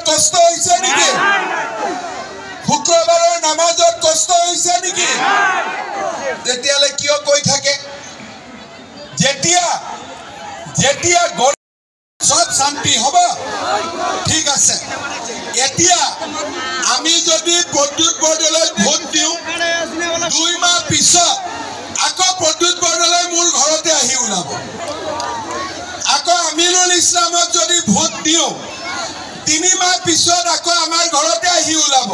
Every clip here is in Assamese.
কষ্ট হৈছে নেকি শুক্ৰবাৰৰ নামাজত কষ্ট হৈছে নেকি তেতিয়ালে কিয় কৈ থাকে যেতিয়া সব শান্তি হ'ব ঠিক আছে এতিয়া আমি যদি প্ৰদ্যুৎ বৰদলৈ ভোট দিওঁ 2 মাহ পিছত আকৌ প্ৰদ্যুৎ বৰদলৈ মোৰ ঘৰতে আহি ওলাব আকৌ আমিনুল ইছলামক যদি ভোট দিওঁ 3 মাহ পিছত আকৌ আমাৰ ঘৰতে আহি ওলাব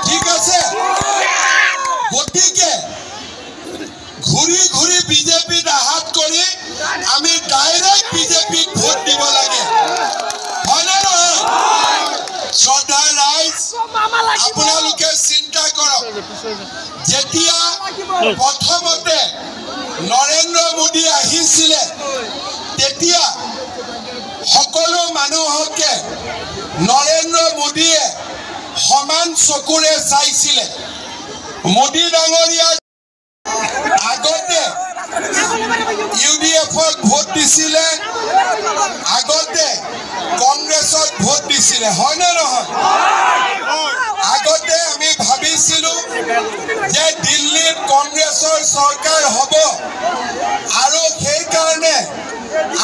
ঠিক আছে গতিকে ঘুৰি ঘুৰি বিজেপি আহাত কৰি আমি ডাইৰেক্ট বিজেপি ভোট দিব লাগে হয়নে নহয় শ্ৰদ্ধাৰ ৰাইজ আপোনালোকে চিন্তা কৰক যেতিয়া প্ৰথমতে নৰেন্দ্ৰ মোদী আহিছিলে তেতিয়া সকলো মানুহকে নৰেন্দ্ৰ মোদীয়ে সমান চকুৰে চাইছিলে মোদী ডাঙৰীয়াৰ আগতে ইউডিএফক ভোট দিছিলে আগতে কংগ্ৰেছক ভোট দিছিলে হয় না নহয় আগতে আমি ভাবিছিলো যে দিল্লীত কংগ্ৰেছৰ চৰকাৰ হ'ব আৰু সেই কাৰণে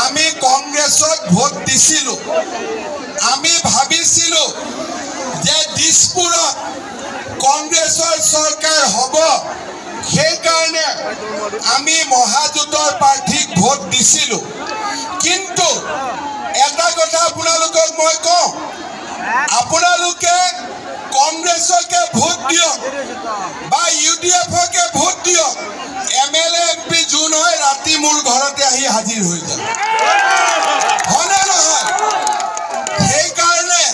আমি কংগ্ৰেছক ভোট দিছিলো আমি ভাবিছিলো যে দিছপুৰত কংগ্ৰেছৰ চৰকাৰ হ'ব সেই কাৰণে আমি মহাজোঁটৰ প্ৰাৰ্থীক ভোট দিছিলো কিন্তু এটা কথা আপোনালোকক মই কওঁ আপোনালোকে কংগ্ৰেছকে ভোট দিয়ক বা ইউডিএফকে ভোট দিয়ক এমএলএ এমপি যোন হয় ৰাতি মোৰ ঘৰতে আহি হাজিৰ হৈ যায় হয়নে নহয় সেইকাৰণে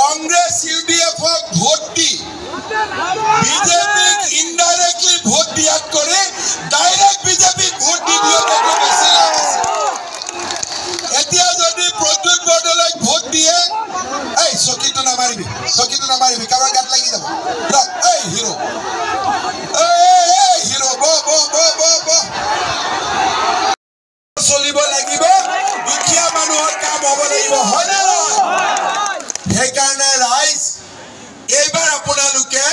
কংগ্ৰেছ ইউডিএফক ভোট দি বিজেপিক ইনডাইৰেক্টলি ভোট দিয়াত কৰি ডাইৰেক্ট বিজেপিক ভোট দি দিয়ক বেছি লাভ আছে এতিয়া যদি প্ৰদ্যুৎ বৰদলৈক ভোট দিয়ে এই চকীটো নামাৰিবি কাৰোবাৰ গাত লাগি যাব এই হিৰো চলিব লাগিব দুখীয়া মানুহৰ কাম হ'ব লাগিব হয় নে নহয় সেইকাৰণে ৰাইজ এইবাৰ আপোনালোকে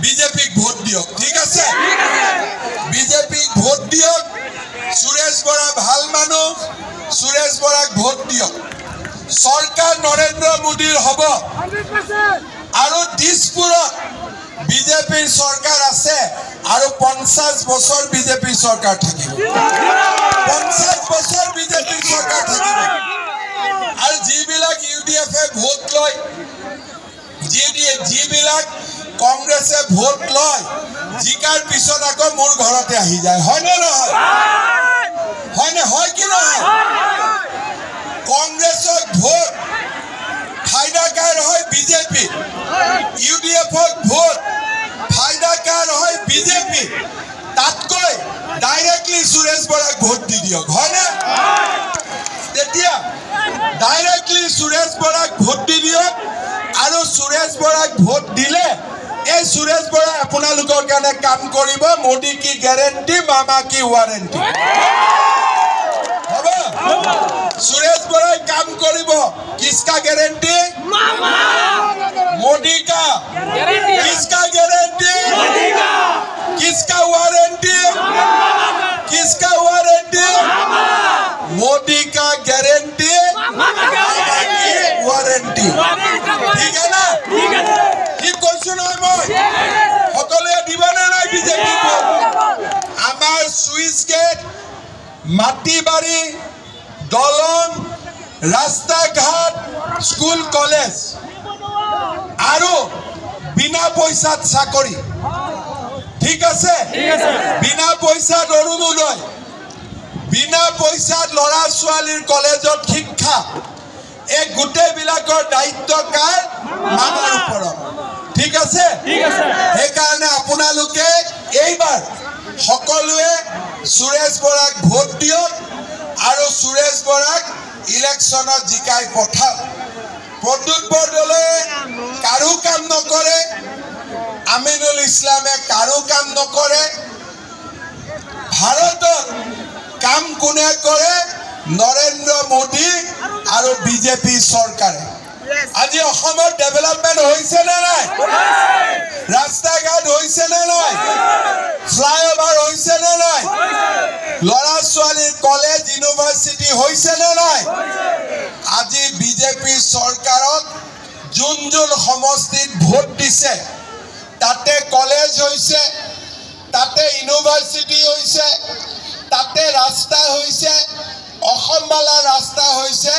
বিজেপিক ভোট দিয়ক ঠিক আছে বিজেপিক ভোট দিয়ক সুৰেশ বৰা ভাল মানুহ সুৰেশ বৰাক ভোট দিয়ক চৰকাৰ নৰেন্দ্ৰ মোদীৰ হ'ব আৰু দিছপুৰত বিজেপিৰ চৰকাৰ আছে আৰু 50 বছৰ বিজেপিৰ চৰকাৰ থাকিব 50 বছৰ বিজেপিৰ চৰকাৰ থাকিব আৰু যিবিলাক ইউডিএফে ভোট লয় যিবিলাক কংগ্ৰেছে ভোট লয় জিকাৰ পিছত আকৌ মোৰ ঘৰতে আহি যায় হয়নে নহয় হয় কি নহয় কংগ্ৰেছক ভোট ফাইদাকাৰ হয় বিজেপি ইউডিএফক ভোট ফাইদাকাৰ হয় বিজেপি তাতকৈ ডাইৰেক্টলি সুৰেশ বৰাক ভোট দি দিয়ক হয়নে তেতিয়া ডাইৰেক্টলি সুৰেশ বৰাক ভোট দি দিয়ক আৰু সুৰেশ বৰাক ভোট দিলে এই সুৰেশ বৰা আপোনালোকৰ কাৰণে কাম কৰিব মোদী কি গ্যাৰেণ্টি মামা কি ৱাৰেণ্টি হ'ব সুৰেশ বৰাই কাম কৰিব কিसका গ্যাৰেণ্টি মামা मोदी का किसका गारंटी किसका वारंटी मोदी का गारंटी वारंटी ठीक है ना ठीक क्वेश्चन है मैं সকলে দিবানে নাই বিজেপি को আমার সুইচ গেট মাটিবাড়ি দলং রাস্তা ঘাট স্কুল কলেজ আৰু বিনা পইসাত চাকৰি ঠিক আছে বিনা পইসাত অৰুণোদয় বিনা পইসাত লৰা ছোৱালীৰ কলেজত শিক্ষা এই গুটে বিলাকৰ দায়িত্ব কাৰ মানৰ ওপৰত ঠিক আছে এই কাৰণে আপোনালোকে এইবাৰ সকলোৱে সুৰেশ বৰাক ভোট দিয়ক আৰু সুৰেশ বৰাক ইলেকশনত জিকাই পঠাওক প্ৰদ্যুৎ বৰদলৈয়ে কাৰো কাম নকৰে আমিনুল ইছলামে কাৰো কাম নকৰে ভাৰতৰ কাম কোনে কৰে নৰেন্দ্ৰ মোদী আৰু বিজেপি চৰকাৰে আজি অসমৰ ডেভেলপমেন্ট হৈছে নে নাই ৰাস্তা ঘাট হৈছে নে নাই ফ্লাইওভাৰ হৈছে নে নাই লৰা ছোৱালীৰ কলেজ ইউনিভাৰ্চিটি হৈছে নে নাই আজি বিজেপি চৰকাৰক যোন যোন সমষ্টিত ভোট দিছে তাতে কলেজ হৈছে তাতে ইউনিভাৰ্চিটি হৈছে তাতে ৰাস্তা হৈছে অসমমালাৰ ৰাস্তা হৈছে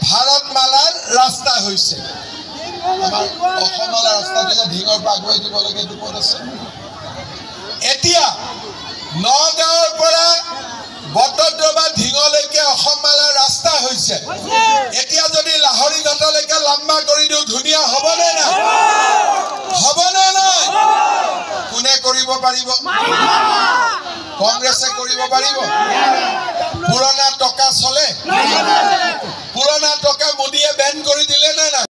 ভাৰতমালাৰ ৰাস্তা হৈছে আমাৰ অসমমালাৰ ৰাস্তাটো ঢিঙৰ পাগৈ দিব লাগে দুপৰ আছে এতিয়া নগাঁৱৰ পৰা বটদ্ৰৱা ঢিঙলৈকে অসমমালাৰ ৰাস্তা হৈছে এতিয়া যদি লাহৰি ঘাটলৈকে লম্বা কৰি দিওঁ ধুনীয়া হ'বনে নাই হ'বনে নাই কোনে কৰিব পাৰিব কংগ্ৰেছে কৰিব পাৰিব পুৰণা টকা চলে পুৰণা টকা মোদীয়ে বেন কৰি দিলে নে নাই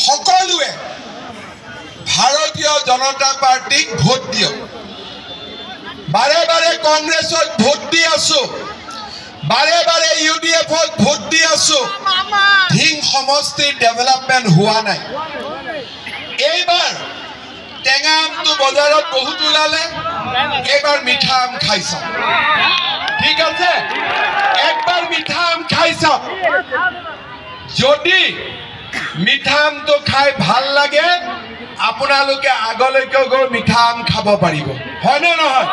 সকলোৱে ভাৰতীয় জনতা পাৰ্টিক ভোট দিয়ক বাৰে বাৰে কংগ্ৰেছত ভোট দি আছো বাৰে বাৰে ইউডিএফত ভোট দি আছো ঢিং সমষ্টিৰ ডেভেলপমেন্ট হোৱা নাই এইবাৰ টেঙা আমটো বজাৰত বহুত ওলালে এইবাৰ মিঠা আম খাইছ ঠিক আছে একবাৰ মিঠা আম খাইছ যদি মিঠা আমটো খাই ভাল লাগে আপোনালোকে আগলৈকে গৈ মিঠা আম খাব পাৰিব হয়নে নহয়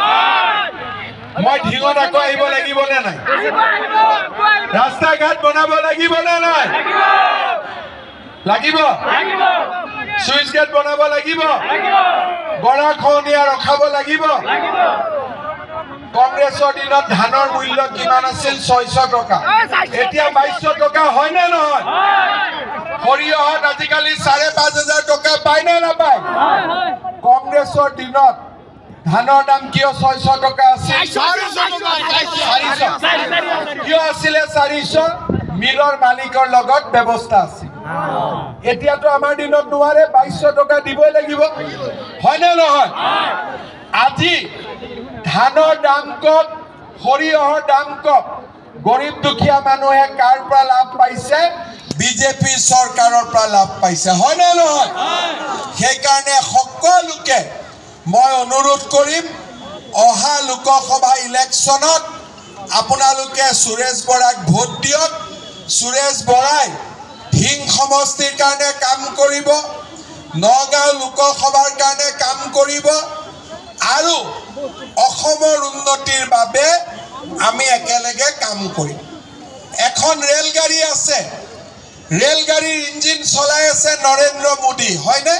মই ঢিঙত আকৌ আহিব লাগিব নে নাই ৰাস্তা ঘাট বনাব লাগিব নে নাই লাগিব সুইচ গেট বনাব লাগিব গৰাখহনীয়া ৰখাব লাগিব কংগ্ৰেছৰ দিনত ধানৰ মূল্য কিমান আছিল 600 টকা এতিয়া 2200 টকা হয় নে নহয় সৰিয়হত আজিকালি 5500 টকা পায় নে নাপায় কংগ্ৰেছৰ দিনত ধানৰ দাম কিয় 600 টকা আছিল 400 কিয় আছিলে 400 মিলৰ মালিকৰ লগত ব্যৱস্থা আছিল এতিয়াতো আমাৰ দিনত নোৱাৰে 2200 টকা দিবই লাগিব হয়নে নহয় আজি ধানৰ দাম কম সৰিয়হৰ দাম কম গৰীব দুখীয়া মানুহে কাৰ পৰা লাভ পাইছে বিজেপি চৰকাৰৰ পৰা লাভ পাইছে হয়নে নহয় সেইকাৰণে সকলোকে মই অনুৰোধ কৰিম অহা লোকসভা ইলেকশ্যনত আপোনালোকে সুৰেশ বৰাক ভোট দিয়ক সুৰেশ বৰাই ঢিং সমষ্টিৰ কাৰণে কাম কৰিব নগাঁও লোকসভাৰ কাৰণে কাম কৰিব আৰু অসমৰ উন্নতিৰ বাবে আমি একেলগে কাম কৰিম এখন ৰেলগাড়ী আছে ৰেলগাড়ীৰ ইঞ্জিন চলাই আছে নৰেন্দ্ৰ মোদী হয়নে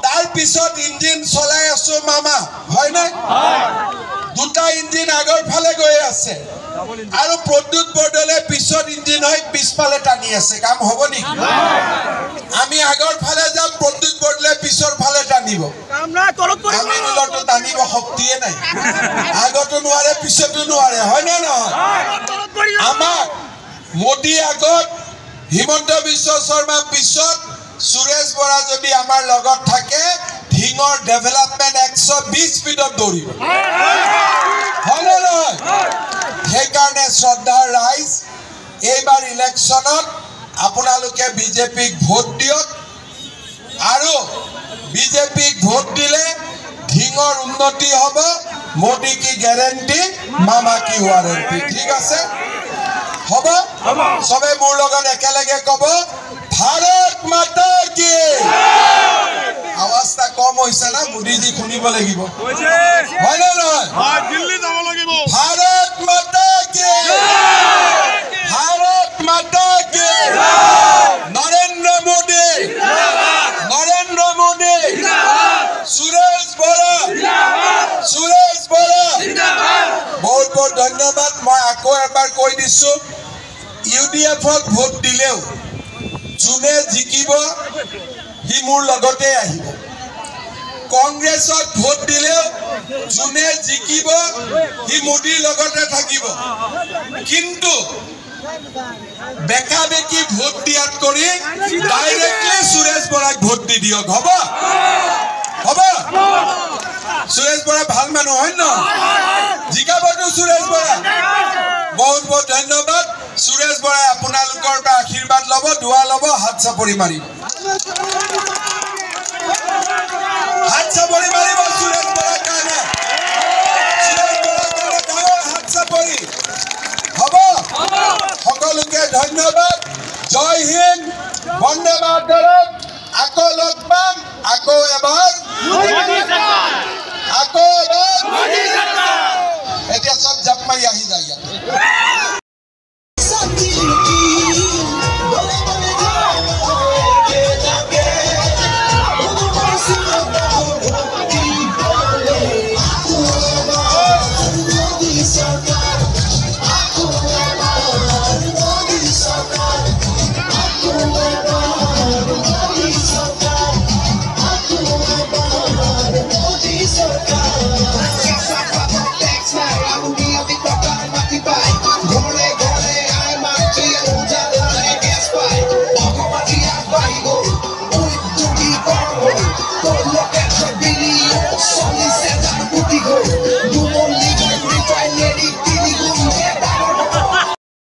তাৰ পিছত ইঞ্জিন চলাই আছো মামা হয়নে দুটা ইঞ্জিন আগৰ ফালে গৈ আছে আৰু প্ৰদ্যুৎ বৰদলৈ পিছত ইঞ্জিন হৈ পিছফালে টানি আছে কাম হ'ব নেকি আমি আগৰ ফালে যাম প্ৰদ্যুৎ বৰদলৈ পিছৰ ফালে টানিব আমি মিলতো টানিব শক্তিয়ে নাই আগতো নোৱাৰে পিছতো নোৱাৰে হয়নে নহয় আমাক মোদী আগত হিমন্ত বিশ্ব শৰ্মা পিছত সুৰেশ বৰা যদি আমাৰ লগত থাকে ঢিঙৰ ডেভেলপমেন্ট 120 স্পীডত দৌৰিব হয়নে নহয় সেইকাৰণে শ্ৰদ্ধাৰ ৰাইজ এইবাৰ ইলেকশ্যনত আপোনালোকে বিজেপিক ভোট দিয়ক আৰু বিজেপিক ভোট দিলে ঢিঙৰ উন্নতি হ'ব মোদী কি গ্যাৰেণ্টি মামা কি ৱাৰেণ্টি ঠিক আছে হ'ব সবে মোৰ লগত একেলগে ক'ব ভাৰত মাতা কি আৱাজটা কম হৈছে না মোদীজি শুনিব লাগিব হয়নে নহয় দিল্লী যাব লাগিব ভাৰত মাতা কি নৰেন্দ্ৰ মোদী সুৰেশ বৰা বহুত বহুত ধন্যবাদ মই আকৌ এবাৰ কৈ দিছো ইউডিএফক ভোট দিলেও যোনে জিকিব হি মোৰ লগতে আহিব কংগ্ৰেছত ভোট দিলেও যোনে জিকিব হি মোদীৰ লগতে থাকিব কিন্তু বেকা বেকি ভোট দিয়াত কৰি ডাইৰেক্টলি সুৰেশ বৰাক ভোট দি দিয়ক হ'ব সুৰেশ বৰা ভাল মানুহ হয় ন জিকাবতো সুৰেশ বৰা बहुत बहुत धन्यवाद सुरेश बराई আপোনালোকৰ পৰা আশীৰ্বাদ লব দুৱা লব হাত চাপৰি মাৰিব সুৰেশ বৰাই কাৰণে হাত চাপৰি হব সকলোকে ধন্যবাদ জয় হিন্দ বন্দে মাতৰম আকৌ লগ পাম আকৌ এবাৰ এতিয়া সব জাপ মাৰি আহি যায়